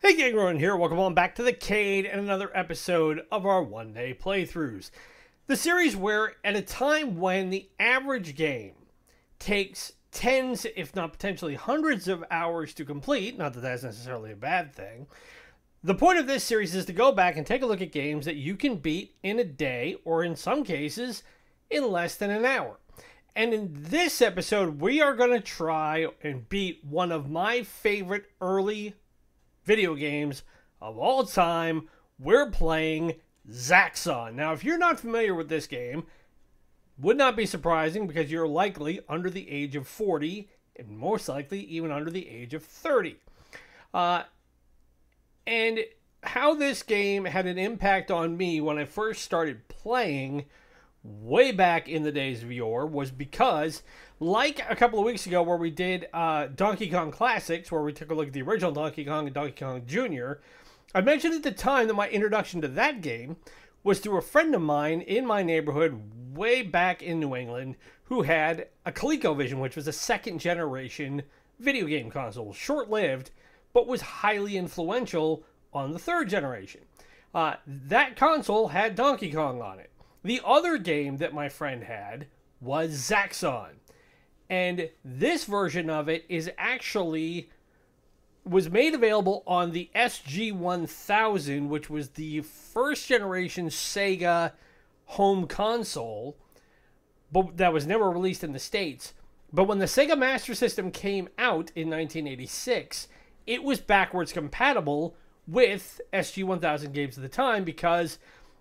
Hey gang, Rowan here. Welcome on back to the Cade and another episode of our one-day playthroughs. The series where, at a time when the average game takes tens, if not potentially hundreds of hours to complete, not that that's necessarily a bad thing, the point of this series is to go back and take a look at games that you can beat in a day, or in some cases, in less than an hour. And in this episode, we are going to try and beat one of my favorite early video games of all time. We're playing Zaxxon. Now, if you're not familiar with this game, would not be surprising because you're likely under the age of 40 and most likely even under the age of 30. And how this game had an impact on me when I first started playing way back in the days of yore was because, like a couple of weeks ago where we did Donkey Kong Classics, where we took a look at the original Donkey Kong and Donkey Kong Jr., I mentioned at the time that my introduction to that game was through a friend of mine in my neighborhood way back in New England who had a ColecoVision, which was a second generation video game console. Short-lived, but was highly influential on the third generation. That console had Donkey Kong on it. The other game that my friend had was Zaxxon. And this version of it was made available on the SG-1000, which was the first generation Sega home console, but that was never released in the States. But when the Sega Master System came out in 1986, it was backwards compatible with SG-1000 games at the time because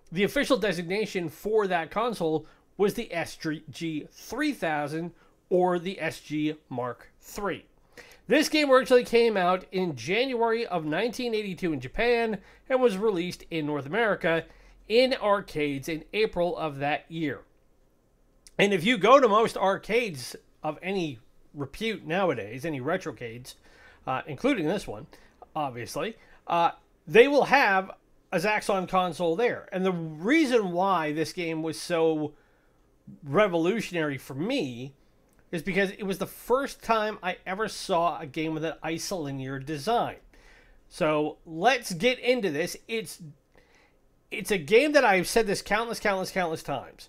the official designation for that console was the SG-3000 or the SG Mark III. This game originally came out in January of 1982 in Japan and was released in North America in arcades in April of that year. And if you go to most arcades of any repute nowadays, any retrocades, including this one, obviously, they will have a Zaxxon console there. And the reason why this game was so revolutionary for me is because it was the first time I ever saw a game with an isolinear design. So let's get into this. It's a game that I've said this countless times.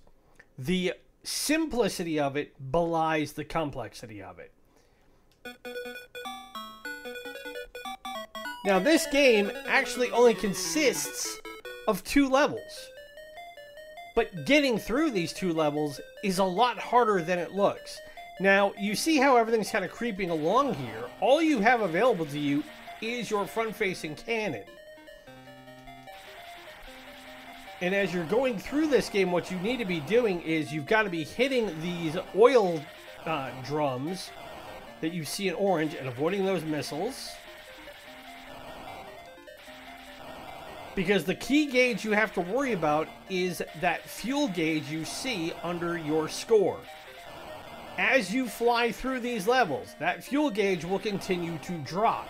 The simplicity of it belies the complexity of it. Now, this game actually only consists of 2 levels. But getting through these 2 levels is a lot harder than it looks. Now, you see how everything's kind of creeping along here. All you have available to you is your front-facing cannon. And as you're going through this game, what you need to be doing is you've got to be hitting these oil drums that you see in orange and avoiding those missiles. Because the key gauge you have to worry about is that fuel gauge you see under your score. As you fly through these levels, that fuel gauge will continue to drop.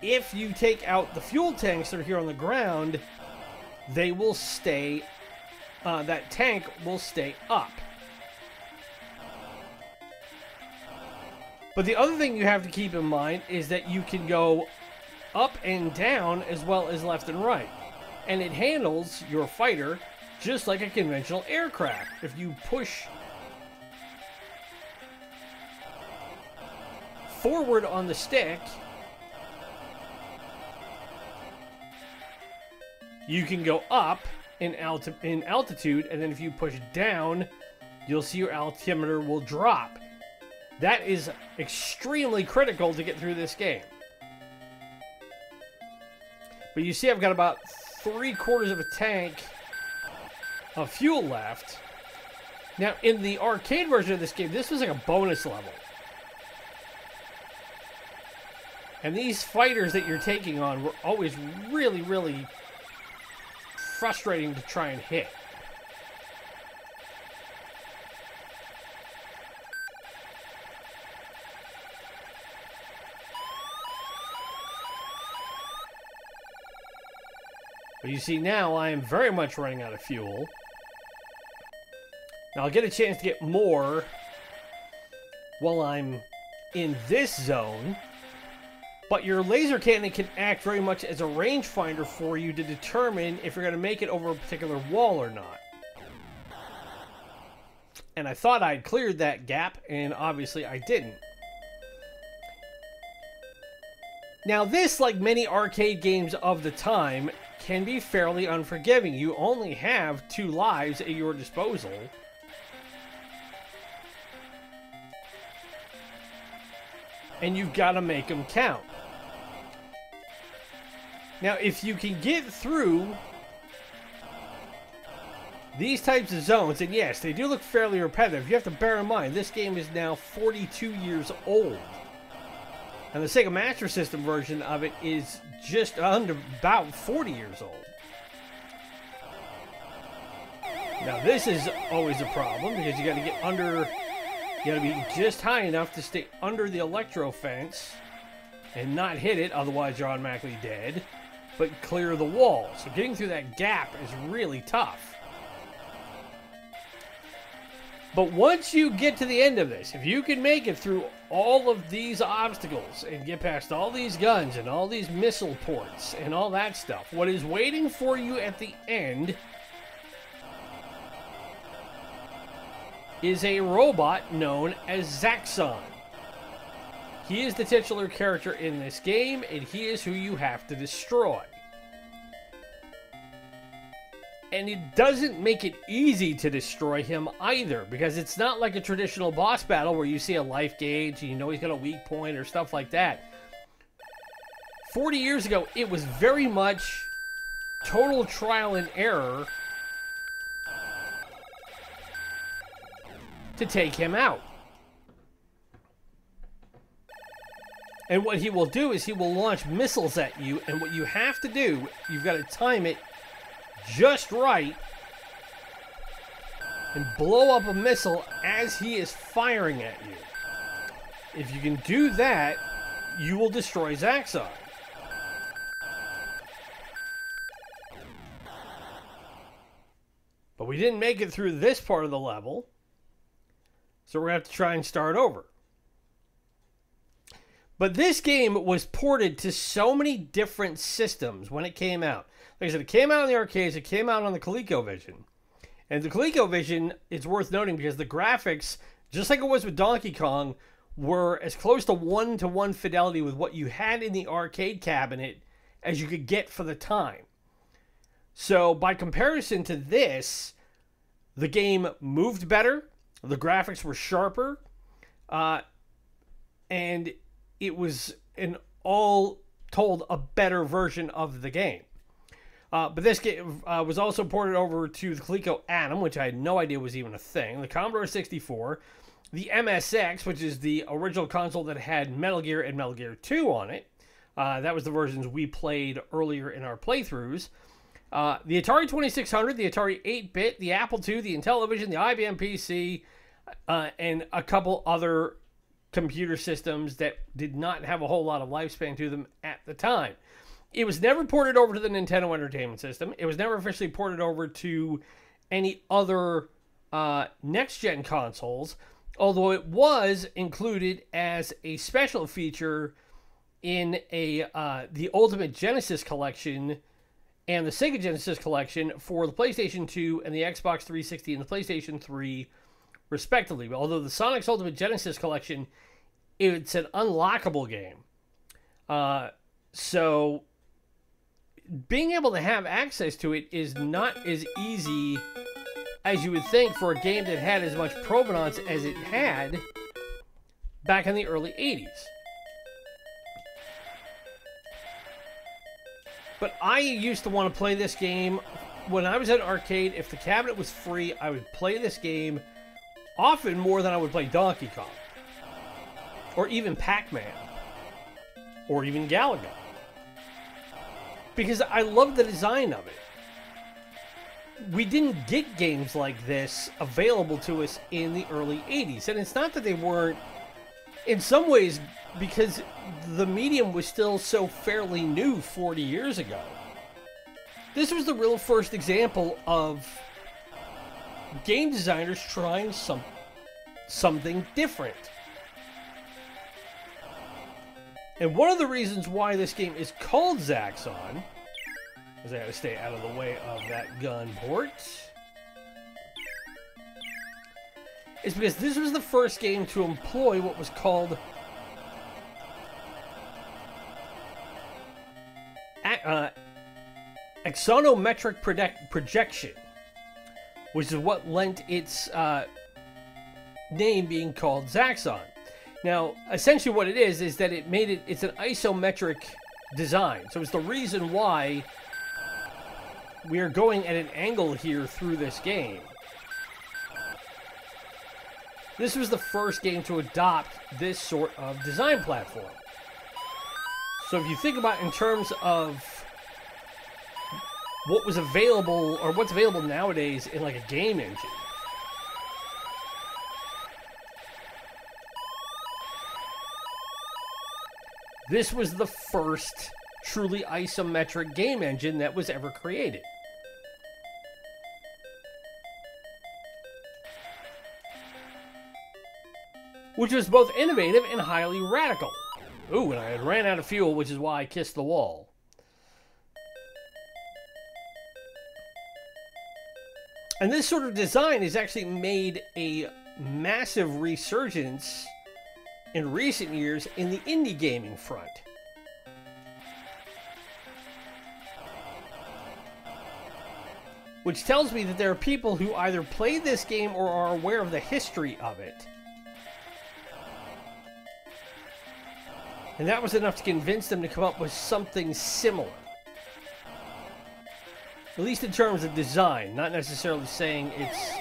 If you take out the fuel tanks that are here on the ground, they will stay, that tank will stay up. But the other thing you have to keep in mind is that you can go up and down as well as left and right. And it handles your fighter just like a conventional aircraft. If you push forward on the stick, you can go up in altitude, and then if you push down, you'll see your altimeter will drop. That is extremely critical to get through this game. But you see I've got about 3/4 of a tank of fuel left. Now, in the arcade version of this game, this was like a bonus level. And these fighters that you're taking on were always really frustrating to try and hit. But you see now I am very much running out of fuel. Now I'll get a chance to get more while I'm in this zone. But your laser cannon can act very much as a rangefinder for you to determine if you're going to make it over a particular wall or not. And I thought I'd cleared that gap, and obviously I didn't. Now this, like many arcade games of the time, can be fairly unforgiving. You only have 2 lives at your disposal. And you've got to make them count. Now, if you can get through these types of zones, and yes, they do look fairly repetitive, you have to bear in mind, this game is now 42 years old. And the Sega Master System version of it is just under about 40 years old. Now, this is always a problem, because you got to get under, you got to be just high enough to stay under the electro fence and not hit it, otherwise you're automatically dead. But clear the wall. So getting through that gap is really tough. But once you get to the end of this, if you can make it through all of these obstacles and get past all these guns and all these missile ports and all that stuff, what is waiting for you at the end is a robot known as Zaxxon. He is the titular character in this game, and he is who you have to destroy. And it doesn't make it easy to destroy him either, because it's not like a traditional boss battle where you see a life gauge and you know he's got a weak point or stuff like that. 40 years ago, it was very much total trial and error to take him out. And what he will do is he will launch missiles at you, and what you have to do, you've got to time it just right and blow up a missile as he is firing at you. If you can do that, you will destroy Zaxxon. But we didn't make it through this part of the level, so we're going to have to try and start over. But this game was ported to so many different systems when it came out. Like I said, it came out on the arcades, it came out on the ColecoVision. And the ColecoVision is worth noting because the graphics, just like it was with Donkey Kong, were as close to one-to-one fidelity with what you had in the arcade cabinet as you could get for the time. So by comparison to this, the game moved better, the graphics were sharper, and it was, in all told, a better version of the game. But this game was also ported over to the Coleco Adam, which I had no idea was even a thing, the Commodore 64, the MSX, which is the original console that had Metal Gear and Metal Gear 2 on it. That was the versions we played earlier in our playthroughs. The Atari 2600, the Atari 8-bit, the Apple II, the Intellivision, the IBM PC, and a couple other computer systems that did not have a whole lot of lifespan to them at the time. It was never ported over to the Nintendo Entertainment System. It was never officially ported over to any other next-gen consoles, although it was included as a special feature in the Ultimate Genesis Collection and the Sega Genesis Collection for the PlayStation 2 and the Xbox 360 and the PlayStation 3, respectively. Although the Sonic's Ultimate Genesis Collection, it's an unlockable game. So being able to have access to it is not as easy as you would think for a game that had as much provenance as it had back in the early 80s. But I used to want to play this game when I was at an arcade. If the cabinet was free, I would play this game often more than I would play Donkey Kong. Or even Pac-Man. Or even Galaga. Because I love the design of it. We didn't get games like this available to us in the early 80s. And it's not that they weren't, in some ways, because the medium was still so fairly new 40 years ago. This was the real first example of game designers trying something different. And one of the reasons why this game is called Zaxxon, because I gotta stay out of the way of that gun port, is because this was the first game to employ what was called Isometric projection, which is what lent its name being called Zaxxon. Now, essentially what it is that it's an isometric design. So it's the reason why we are going at an angle here through this game. This was the first game to adopt this sort of design platform. So if you think about it in terms of what was available, or what's available nowadays in like a game engine, this was the first truly isometric game engine that was ever created. Which was both innovative and highly radical. Ooh, and I had ran out of fuel, which is why I kissed the wall. And this sort of design has actually made a massive resurgence in recent years in the indie gaming front. Which tells me that there are people who either played this game or are aware of the history of it. And that was enough to convince them to come up with something similar. At least in terms of design, not necessarily saying it's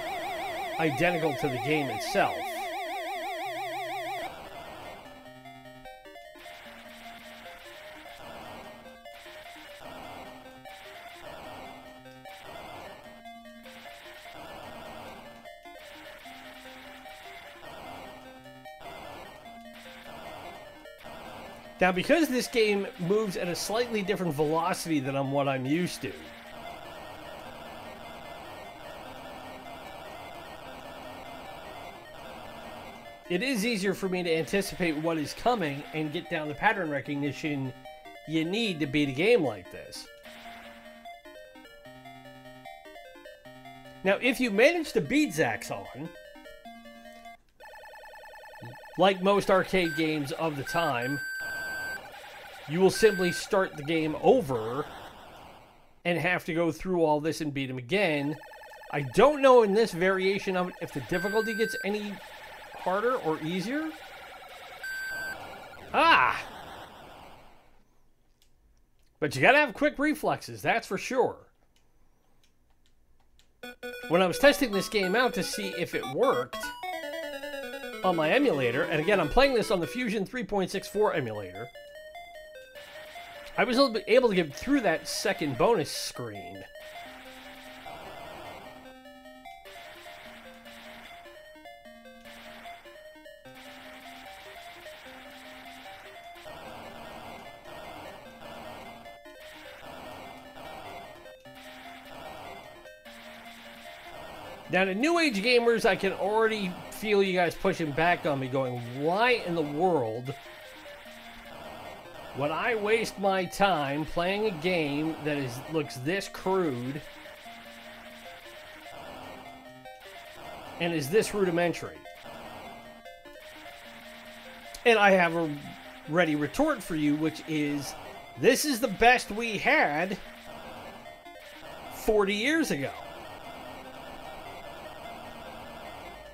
identical to the game itself. Now, because this game moves at a slightly different velocity than what I'm used to, it is easier for me to anticipate what is coming and get down the pattern recognition you need to beat a game like this. Now, if you manage to beat Zaxxon, like most arcade games of the time, you will simply start the game over and have to go through all this and beat him again. I don't know in this variation of it if the difficulty gets any harder or easier. Ah! But you gotta have quick reflexes, that's for sure. When I was testing this game out to see if it worked on my emulator, and again, I'm playing this on the Fusion 3.64 emulator, I was able to get through that second bonus screen. Now, to New Age gamers, I can already feel you guys pushing back on me, going, why in the world would I waste my time playing a game that looks this crude and is this rudimentary? And I have a ready retort for you, which is, this is the best we had 40 years ago.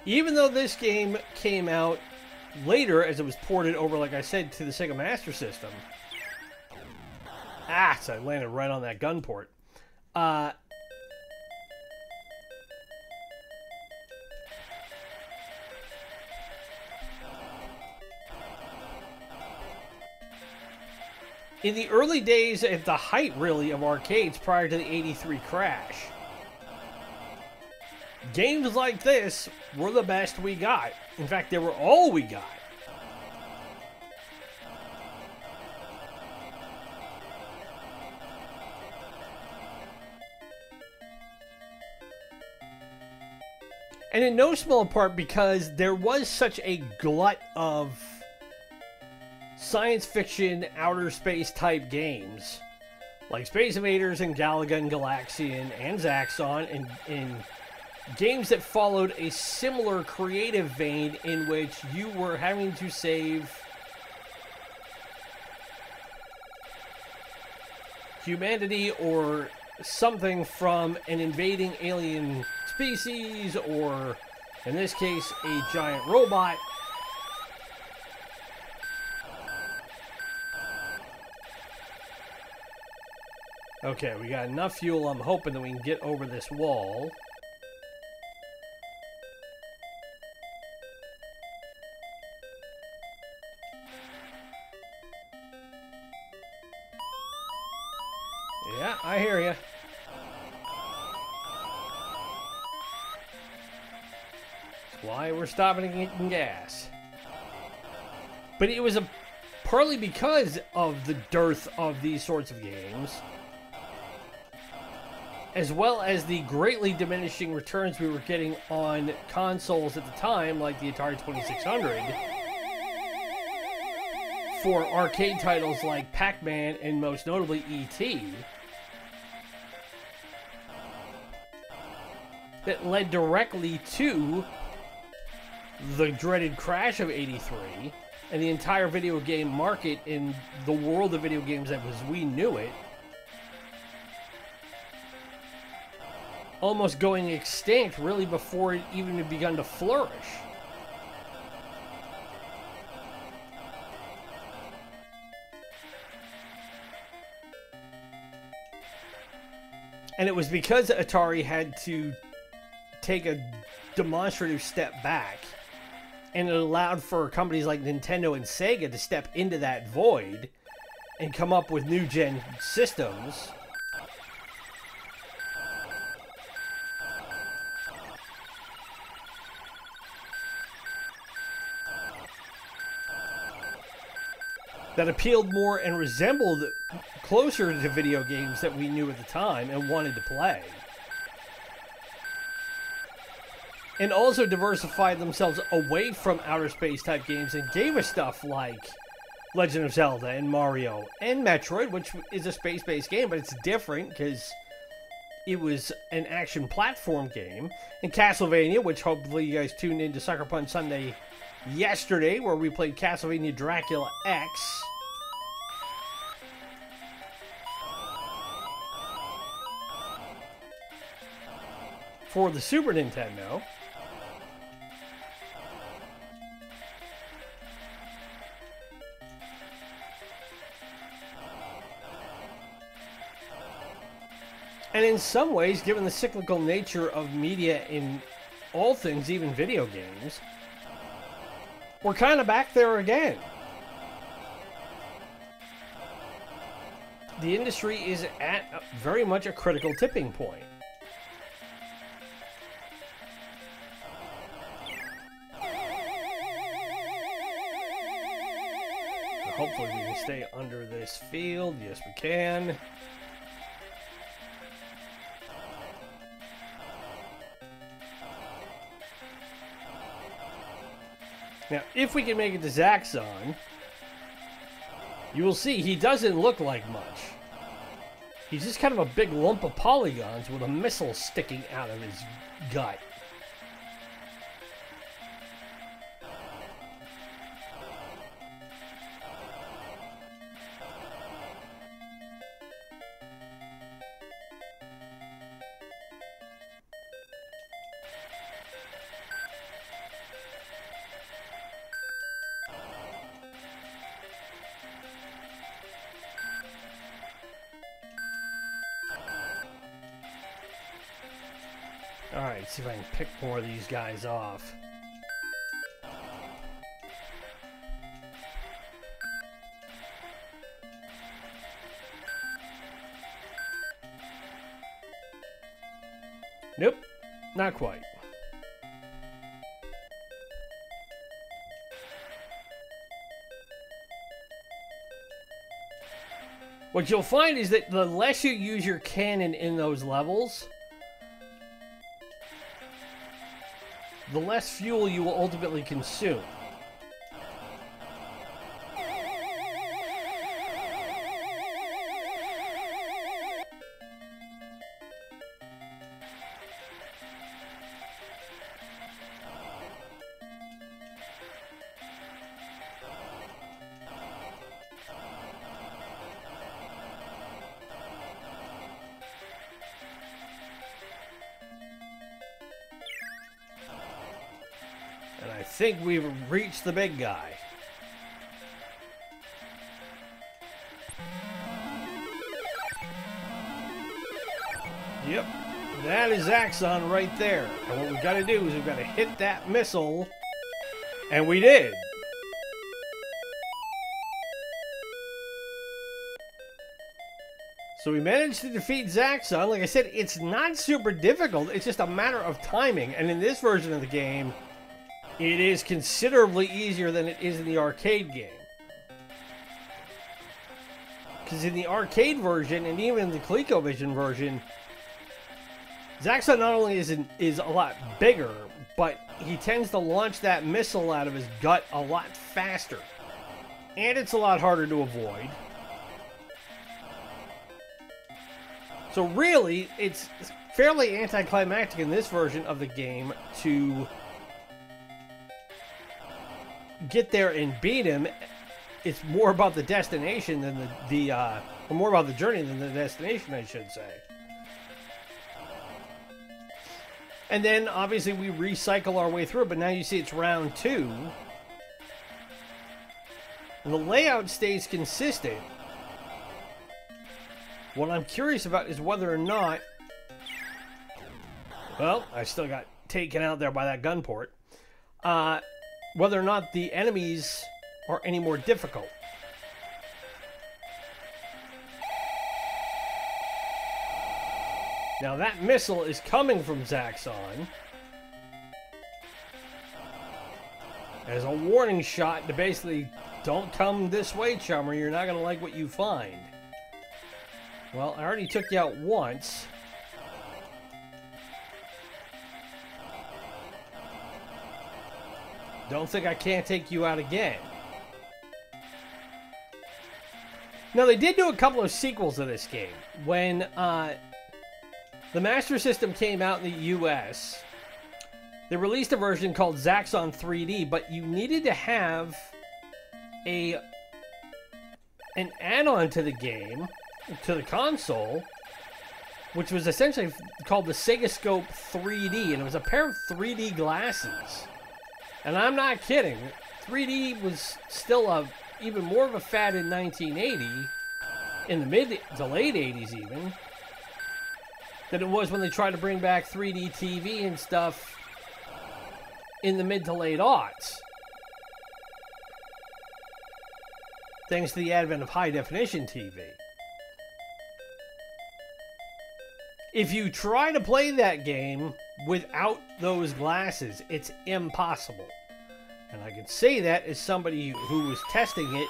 Even though this game came out later, as it was ported over, like I said, to the Sega Master System. Ah, so I landed right on that gun port. In the early days, at the height, really, of arcades prior to the '83 crash, games like this were the best we got. In fact, they were all we got. And in no small part because there was such a glut of science fiction, outer space type games like Space Invaders and Galaga and Galaxian and Zaxxon, and games that followed a similar creative vein in which you were having to save humanity or something from an invading alien species, or in this case, a giant robot. Okay, we got enough fuel. I'm hoping that we can get over this wall. Yeah, I hear you. That's why we're stopping and getting gas. But it was partly because of the dearth of these sorts of games, as well as the greatly diminishing returns we were getting on consoles at the time, like the Atari 2600, for arcade titles like Pac-Man and most notably E.T., that led directly to the dreaded crash of '83 and the entire video game market in the world of video games as we knew it almost going extinct really before it even had begun to flourish. And it was because Atari had to take a demonstrative step back, and it allowed for companies like Nintendo and Sega to step into that void and come up with new gen systems. That appealed more and resembled closer to video games that we knew at the time and wanted to play. And also diversified themselves away from outer space type games and gave us stuff like Legend of Zelda and Mario and Metroid, which is a space-based game, but it's different because it was an action platform game. And Castlevania, which hopefully you guys tuned into Sucker Punch Sunday yesterday, where we played Castlevania Dracula X. For the Super Nintendo. And in some ways, given the cyclical nature of media in all things, even video games, we're kind of back there again. The industry is at very much a critical tipping point. Hopefully we can stay under this field. Yes, we can. Now, if we can make it to Zaxxon, you will see he doesn't look like much. He's just kind of a big lump of polygons with a missile sticking out of his gut. Alright, see if I can pick more of these guys off. Nope, not quite. What you'll find is that the less you use your cannon in those levels, the less fuel you will ultimately consume. think we've reached the big guy. Yep, that is Zaxxon right there. And what we've got to do is we've got to hit that missile. And we did. So we managed to defeat Zaxxon. Like I said, it's not super difficult. It's just a matter of timing. And in this version of the game, it is considerably easier than it is in the arcade game. Because in the arcade version, and even in the ColecoVision version, Zaxxon not only is a lot bigger, but he tends to launch that missile out of his gut a lot faster. And it's a lot harder to avoid. So really, it's fairly anticlimactic in this version of the game to get there and beat him. It's more about the destination than or more about the journey than the destination, I should say. And then, obviously, we recycle our way through it, but now you see it's round 2. And the layout stays consistent. What I'm curious about is whether or not... Well, I still got taken out there by that gun port. Whether or not the enemies are any more difficult. Now that missile is coming from Zaxxon as a warning shot to basically, don't come this way, chummer, you're not going to like what you find. Well, I already took you out once. Don't think I can't take you out again. Now, they did do a couple of sequels to this game. When the Master System came out in the US, they released a version called Zaxxon 3D, but you needed to have an add-on to the game, to the console, which was essentially called the Sega Scope 3D, and it was a pair of 3D glasses. And I'm not kidding. 3D was still even more of a fad in 1980, in the mid to late 80s even, than it was when they tried to bring back 3D TV and stuff in the mid to late aughts. Thanks to the advent of high-definition TV. If you try to play that game without those glasses, it's impossible. And I can say that as somebody who was testing it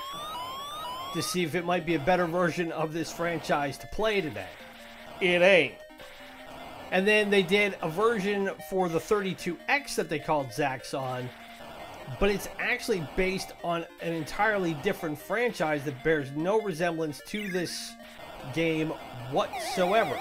to see if it might be a better version of this franchise to play today. It ain't. And then they did a version for the 32X that they called Zaxxon, but it's actually based on an entirely different franchise that bears no resemblance to this game whatsoever.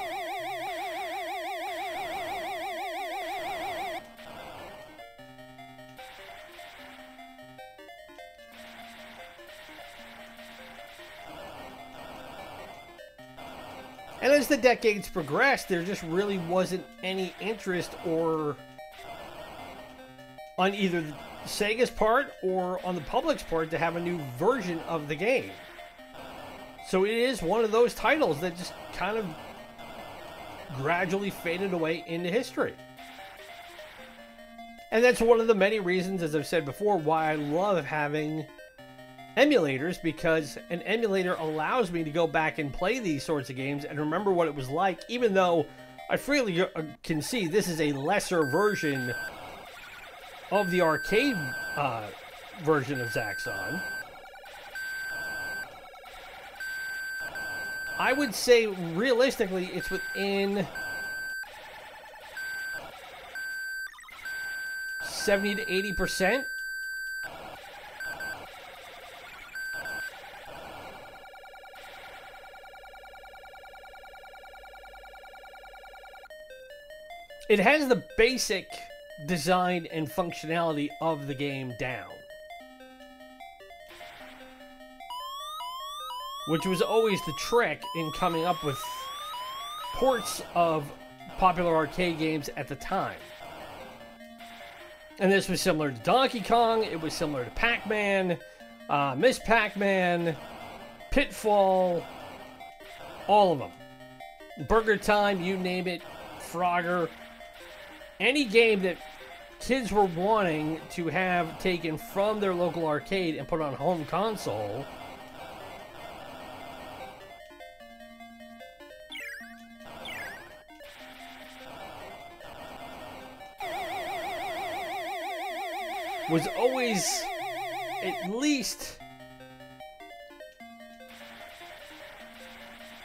And as the decades progressed, there just really wasn't any interest or on either Sega's part or on the public's part to have a new version of the game. So it is one of those titles that just kind of gradually faded away into history. And that's one of the many reasons, as I've said before, why I love having emulators, because an emulator allows me to go back and play these sorts of games and remember what it was like, even though I freely can see this is a lesser version of the arcade version of Zaxxon. I would say, realistically, it's within 70 to 80%. It has the basic design and functionality of the game down, which was always the trick in coming up with ports of popular arcade games at the time. And this was similar to Donkey Kong. It was similar to Pac-Man, Miss Pac-Man, Pitfall, all of them. Burger Time, you name it, Frogger. Any game that kids were wanting to have taken from their local arcade and put on a home console was always at least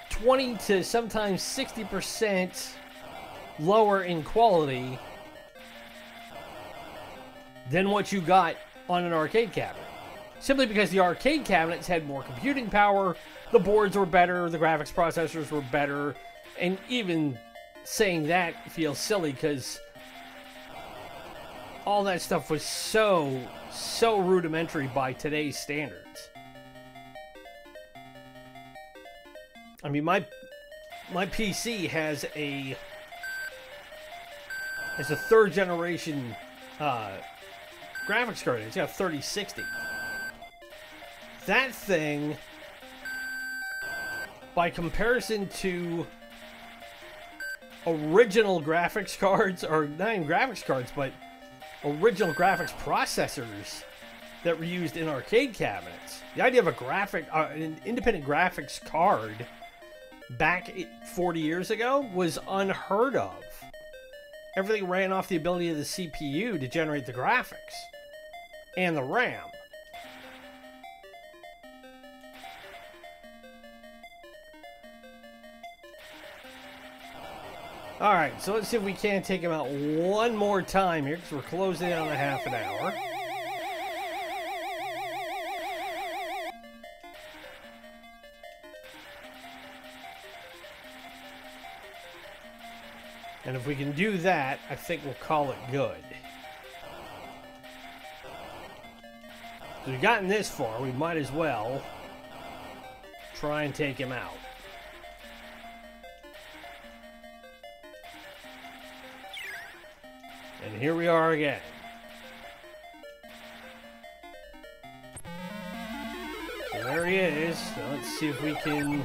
20 to sometimes 60% lower in quality than what you got on an arcade cabinet. Simply because the arcade cabinets had more computing power, the boards were better, the graphics processors were better, and even saying that feels silly because all that stuff was so rudimentary by today's standards. I mean, my PC has a third generation graphics card. It's got a 3060. That thing, by comparison to original graphics cards, or not even graphics cards, but original graphics processors that were used in arcade cabinets. The idea of an independent graphics card back 40 years ago was unheard of. Everything ran off the ability of the CPU to generate the graphics and the RAM. Alright, so let's see if we can't take him out one more time here, because we're closing in on a half an hour. And if we can do that, I think we'll call it good. So we've gotten this far, we might as well try and take him out. And here we are again. So there he is. So let's see if we can...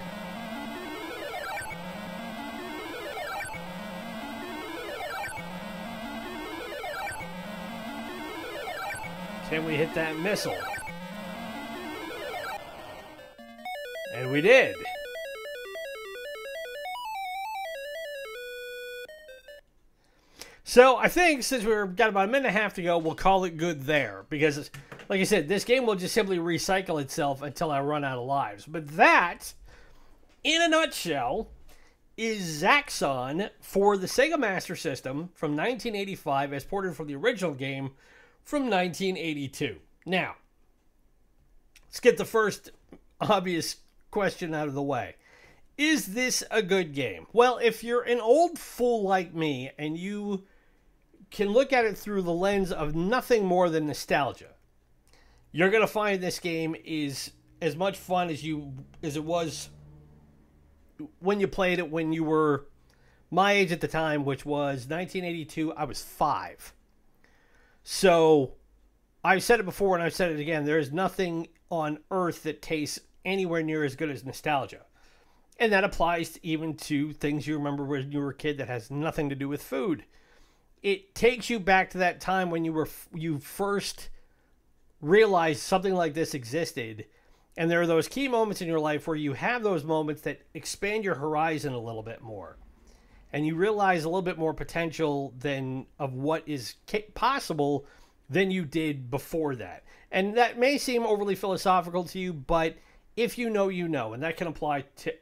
Can we hit that missile? And we did. So I think since we've got about a minute and a half to go, we'll call it good there. Because, like I said, this game will just simply recycle itself until I run out of lives. But that, in a nutshell, is Zaxxon for the Sega Master System from 1985 as ported from the original game from 1982. Now, let's get the first obvious question out of the way. Is this a good game? Well, if you're an old fool like me and you can look at it through the lens of nothing more than nostalgia, you're going to find this game is as much fun as it was when you played it when you were my age at the time, which was 1982. I was 5. So, I've said it before and I've said it again. There is nothing on earth that tastes anywhere near as good as nostalgia. And that applies even to things you remember when you were a kid that has nothing to do with food. It takes you back to that time when you first realized something like this existed. And there are those key moments in your life where you have those moments that expand your horizon a little bit more. And you realize a little bit more potential of what is possible than you did before that. And that may seem overly philosophical to you, but if you know, you know. And that can apply to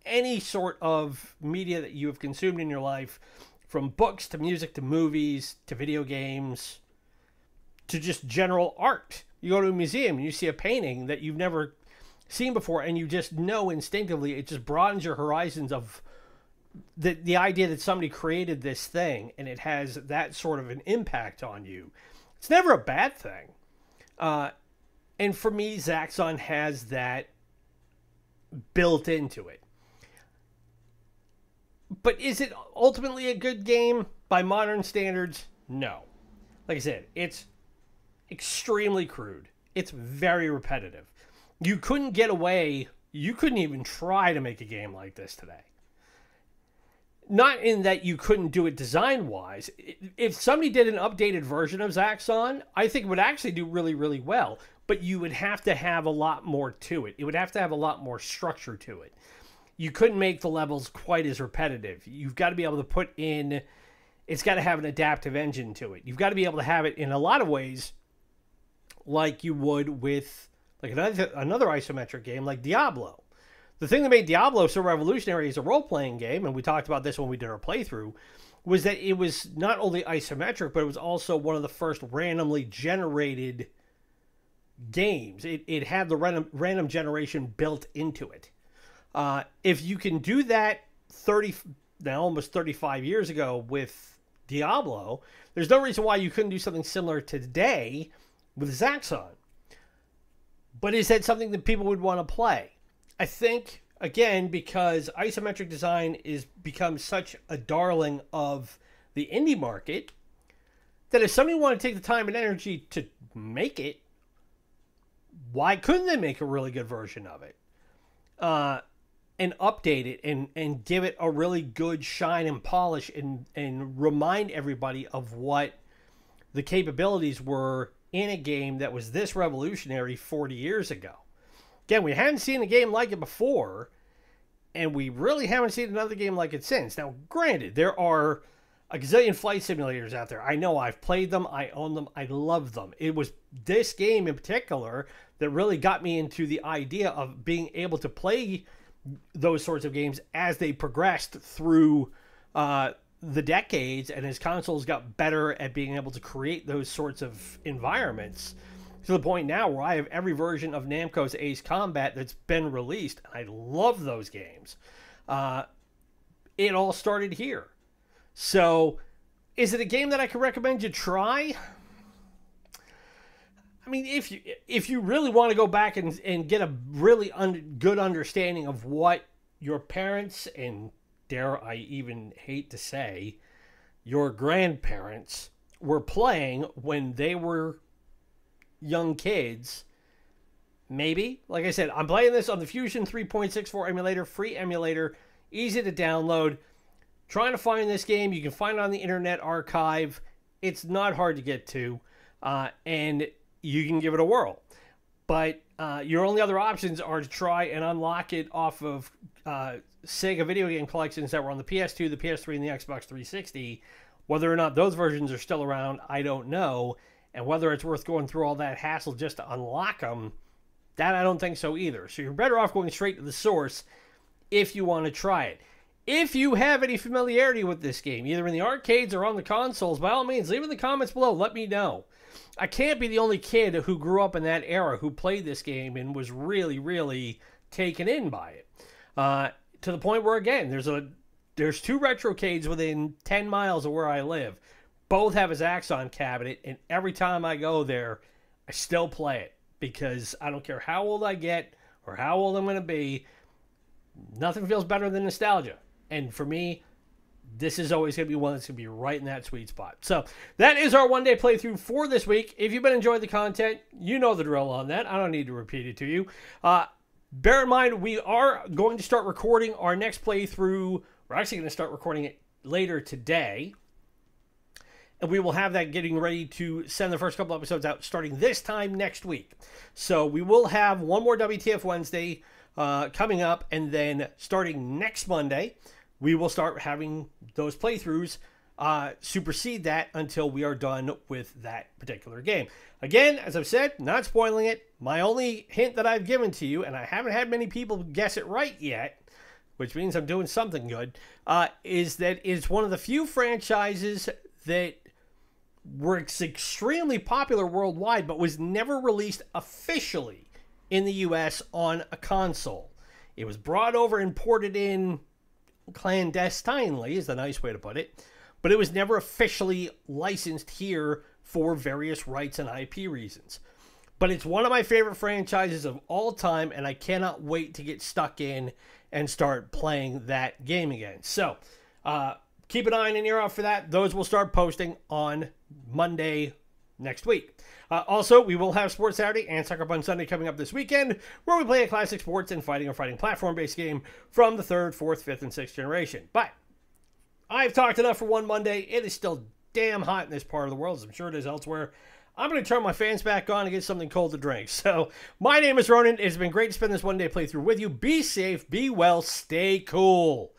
any sort of media that you have consumed in your life, from books to music to movies to video games to just general art. You go to a museum and you see a painting that you've never seen before, and you just know instinctively it just broadens your horizons of the idea that somebody created this thing and it has that sort of an impact on you. It's never a bad thing. And for me, Zaxxon has that built into it. But is it ultimately a good game by modern standards? No. like I said, it's extremely crude. It's very repetitive. You couldn't get away. You couldn't even try to make a game like this today. Not in that you couldn't do it design-wise. If somebody did an updated version of Zaxxon, I think it would actually do really, really well. But you would have to have a lot more to it. It would have to have a lot more structure to it. You couldn't make the levels quite as repetitive. You've got to be able to put in... It's got to have an adaptive engine to it. You've got to be able to have it in a lot of ways like you would with like another isometric game like Diablo. The thing that made Diablo so revolutionary as a role-playing game, and we talked about this when we did our playthrough, was that it was not only isometric, but it was also one of the first randomly generated games. It had the random generation built into it. If you can do that almost 35 years ago with Diablo, there's no reason why you couldn't do something similar today with Zaxxon. But is that something that people would want to play? I think, again, because isometric design is become such a darling of the indie market, that if somebody wanted to take the time and energy to make it, why couldn't they make a really good version of it? And update it and give it a really good shine and polish and remind everybody of what the capabilities were in a game that was this revolutionary 40 years ago. Again, we hadn't seen a game like it before, and we really haven't seen another game like it since. Now, granted, there are a gazillion flight simulators out there. I know, I've played them, I own them, I love them. It was this game in particular that really got me into the idea of being able to play those sorts of games as they progressed through the decades, and as consoles got better at being able to create those sorts of environments, to the point now where I have every version of Namco's Ace Combat that's been released. I love those games. It all started here. So, is it a game that I can recommend you try? I mean, if you really want to go back and get a really good understanding of what your parents, and dare I even hate to say, your grandparents were playing when they were young kids, maybe. Like I said, I'm playing this on the Fusion 3.64 emulator, free emulator, easy to download. Trying to find this game, you can find it on the Internet Archive. It's not hard to get to, and you can give it a whirl. But your only other options are to try and unlock it off of Sega video game collections that were on the PS2, the PS3, and the Xbox 360. Whether or not those versions are still around, I don't know. And whether it's worth going through all that hassle just to unlock them, that I don't think so either. So you're better off going straight to the source if you want to try it. If you have any familiarity with this game, either in the arcades or on the consoles, by all means, leave in the comments below. Let me know. I can't be the only kid who grew up in that era who played this game and was really, really taken in by it. To the point where, again, there's two retrocades within 10 miles of where I live. Both have a Zaxxon cabinet, and every time I go there, I still play it. Because I don't care how old I get or how old I'm going to be, nothing feels better than nostalgia. And for me, this is always going to be one that's going to be right in that sweet spot. So that is our one-day playthrough for this week. If you've been enjoying the content, you know the drill on that. I don't need to repeat it to you. Bear in mind, we are going to start recording our next playthrough. We're actually going to start recording it later today. And we will have that getting ready to send the first couple episodes out starting this time next week. So we will have one more WTF Wednesday coming up. And then starting next Monday, we will start having those playthroughs supersede that until we are done with that particular game. Again, as I've said, not spoiling it. My only hint that I've given to you, and I haven't had many people guess it right yet, which means I'm doing something good, is that it's one of the few franchises that were extremely popular worldwide, but was never released officially in the US on a console. It was brought over and ported in clandestinely, is the nice way to put it, but it was never officially licensed here for various rights and IP reasons. But it's one of my favorite franchises of all time, and I cannot wait to get stuck in and start playing that game again. So, keep an eye and an ear out for that. Those will start posting on Monday next week. Also, we will have Sports Saturday and Sucker Punch Sunday coming up this weekend, where we play a classic sports and fighting or fighting platform-based game from the 3rd, 4th, 5th, and 6th generation. But I've talked enough for one Monday. It is still damn hot in this part of the world, as I'm sure it is elsewhere. I'm going to turn my fans back on and get something cold to drink. So, my name is Ronan. It's been great to spend this one-day playthrough with you. Be safe, be well, stay cool.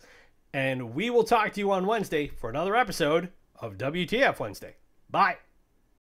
And we will talk to you on Wednesday for another episode of WTF Wednesday. Bye.